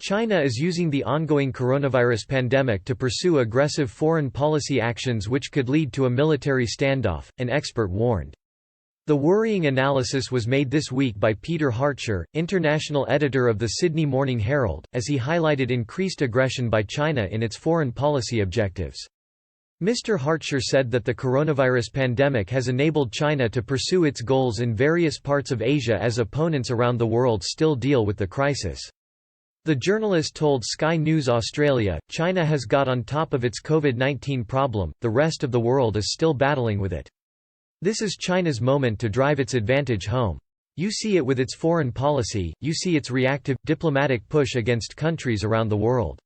China is using the ongoing coronavirus pandemic to pursue aggressive foreign policy actions which could lead to a military standoff, an expert warned. The worrying analysis was made this week by Peter Hartshire, international editor of the Sydney Morning Herald, as he highlighted increased aggression by China in its foreign policy objectives. Mr. Hartshire said that the coronavirus pandemic has enabled China to pursue its goals in various parts of Asia as opponents around the world still deal with the crisis. The journalist told Sky News Australia, "China has got on top of its COVID-19 problem, the rest of the world is still battling with it. This is China's moment to drive its advantage home. You see it with its foreign policy, you see its reactive, diplomatic push against countries around the world."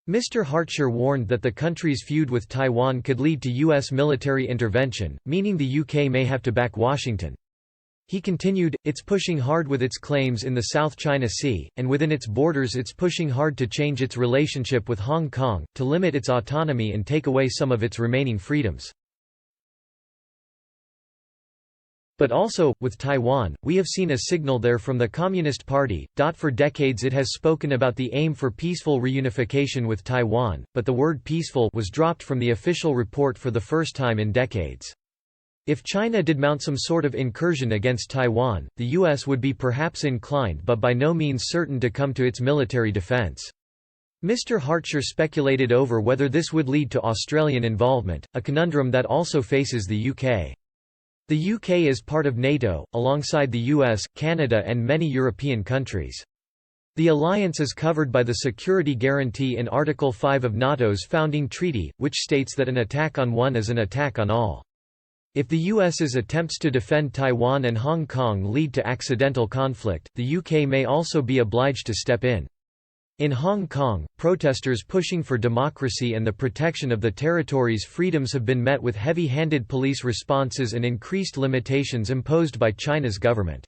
Mr. Hartshire warned that the country's feud with Taiwan could lead to U.S. military intervention, meaning the UK may have to back Washington. He continued, "It's pushing hard with its claims in the South China Sea, and within its borders it's pushing hard to change its relationship with Hong Kong, to limit its autonomy and take away some of its remaining freedoms. But also, with Taiwan, we have seen a signal there from the Communist Party. For decades it has spoken about the aim for peaceful reunification with Taiwan, but the word peaceful was dropped from the official report for the first time in decades. If China did mount some sort of incursion against Taiwan, the U.S. would be perhaps inclined but by no means certain to come to its military defense. Mr. Hartshire speculated over whether this would lead to Australian involvement, a conundrum that also faces the UK. The UK is part of NATO, alongside the US, Canada and many European countries. The alliance is covered by the security guarantee in Article 5 of NATO's founding treaty, which states that an attack on one is an attack on all. If the US's attempts to defend Taiwan and Hong Kong lead to accidental conflict, the UK may also be obliged to step in. In Hong Kong, protesters pushing for democracy and the protection of the territory's freedoms have been met with heavy-handed police responses and increased limitations imposed by China's government.